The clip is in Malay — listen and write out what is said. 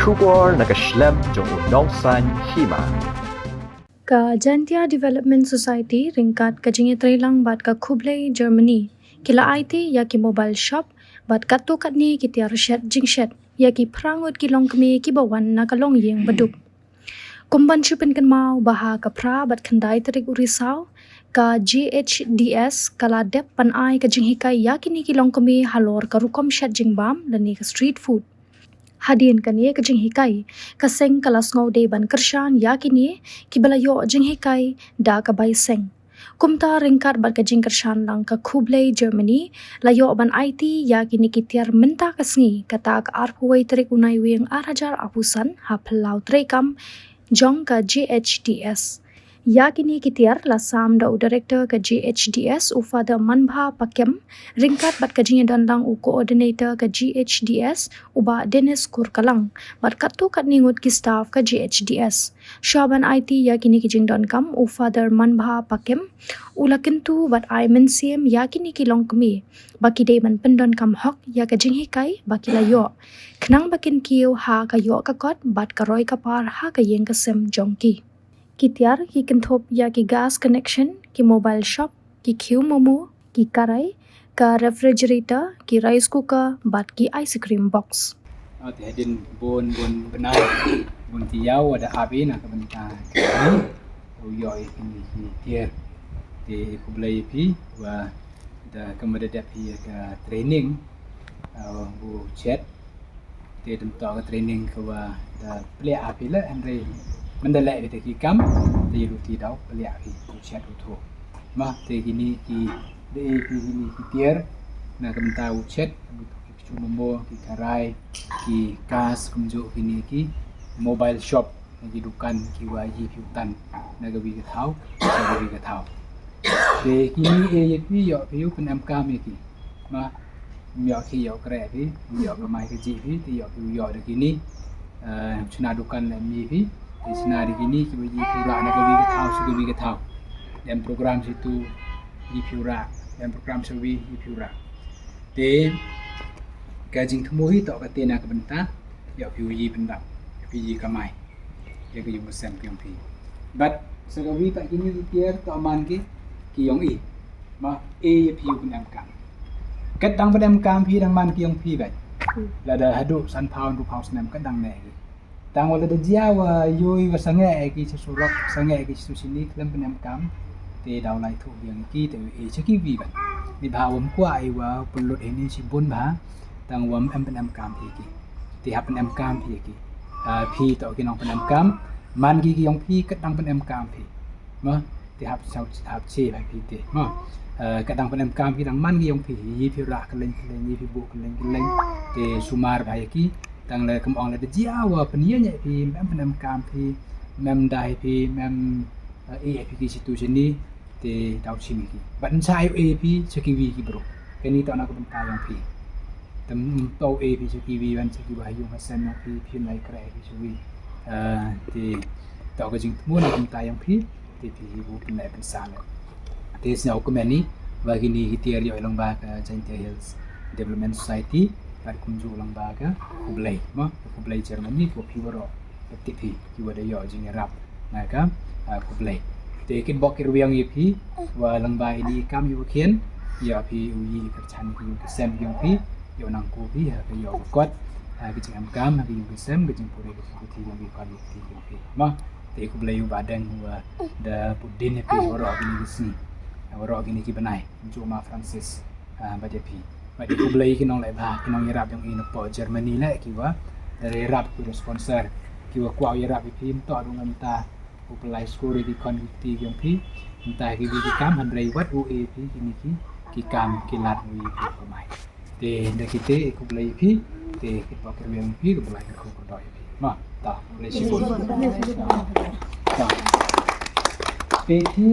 Shubor nakaslem jong unongsan hima. Ka Jantia Development Society ringkat ka jingitrelang bat ka Kublai Germany. Kila IT ya ki mobile shop bat katu katni ki tiar shet jingshet ya ki prangut ki long kemi ki bawan na kalong yeng baduk. Kumban chupen kan mau baha ka pra bat kandai terik urisau ka GHDS kala dep pan ai ka jinghikai ya ki ni ki long kemi halor ka rukom shet jingbam lani ka street food. Hadin kani ka jinghikai kaseng kalas ngau de ban kershan yakini kibalayo jinghikai da ka bai seng kumta ringkat bat ka jing kershan lang ka Kublai Germany layo ban IT yakini kitiar menta kasngi kata ka arpuai terik unai wing arajar apusan haplau trekam jong ka GHDS yakini kitiar lasam da director ka GHDS ufada manbha pakem ringkat bat ka jingedan lang u coordinator ka GHDS uba Dennis Kurkalang bat katu kat ningut ki staff ka GHDS shaban IT yakini ki jingdan kam ufada manbha pakem ulakintu bat I mensiem yakini ki long kemi baki de man pendon kam hok ya ka jinghikai baki layo knang bakin kiu ha ka yo ka kot bat ka roi ka par ha ka yeng ka sem jongki Kitiar ki kentop ya ki gas connection, ki mobile shop, ki Q momo, ki karai, ka refrigerator, ki rice cooker, bat ki ice cream box. Thì din bon bên này bon thì giáo ada api nak ke benta ni uyoi ini tier di Kublai pi wa da kemudian dia pi ke training bu chat di tentang training ke wa da play api lah Andre mendelek di teki kam di ruti dau pelia ki chat uto ma te gini ki de gini ki tier na kemta chat ki cuma ki karai ki kas kumjo gini ki mobile shop ki dukan ki waji piutan na gabi ka thau gabi ka thau te gini e pi yo piu penam kam ki ma yo ki yo kre pi yo ka mai ka ji pi ti yo pi yo de gini chuna dukan la mi pi di senari gini kita bagi pura nak gabi ke tahu dan program situ di pura dan program sewi di pura de gajing temuhi tak kata nak benta ya piuji benda piuji kamai ya ke jumpa sem piang pi but segawi tak gini tiar tak aman ki yong i ma e piu pendam kam kadang pendam kam pi dang man ki yong pi bai la da hadu san pound 2 pound nem kadang ne tang wala da jiawa yoi wa sange ki surak sange ki susini klem penam kam te dau lai thu yang ki te e cheki vi ban ni bawam kwa ai wa pulut ini si bun ba tang wam em penam kam ki te hap penam kam ki pi to ki nong penam kam man ki yong pi kadang penam kam pi ma te hap sau hap che ba pi te ma kadang penam kam ki dang man ki yong pi yi pi ra keleng yi pi bu keleng te sumar ba ki tang le kem ong le de jiawa penia nya pi mem penam kam pi mem dai pi mem e pi ki situ sini te tau sini ki ban sai e pi sekiwi ki bro keni to nak benta yang pi tem to e pi sekiwi ban sekiwi hayu hasan nak pi lai kra pi sekiwi te to ka jing mu nak benta yang pi te pi bu pen lai pen sa le te snau ko meni wa gini hitiar yo long ba ka Jantia Hills Development Society pada kunjung ulang baga Kublai ma Kublai Germany ko piwaro tipi ki wada yo jing rap na ka Kublai te kin bokir wiang yipi wa lang ba ini kam yu kien ya pi uyi kerchan ki sem yung pi yo nang ko pi ha yo kot ki jing kam ha yu sem ki jing puri ki yang bi kan ki yung pi ma te Kublai yu badang wa da pudin pi waro ini sini waro ini ki benai cuma Francis ba de pi Mak di Kublai ki nong lai ba ki nong irap yang ino po Germany la ki wa dari rap ku sponsor ki wa kwa irap pi to dong anta Kublai skori di kon ti yang pi anta ki bi kam 100 watt UA pi ki kam ki lat wi pi ko mai te nda ki te Kublai pi te ki pa ker yang pi Kublai ko ko doi pi ma ta le si ta pe ti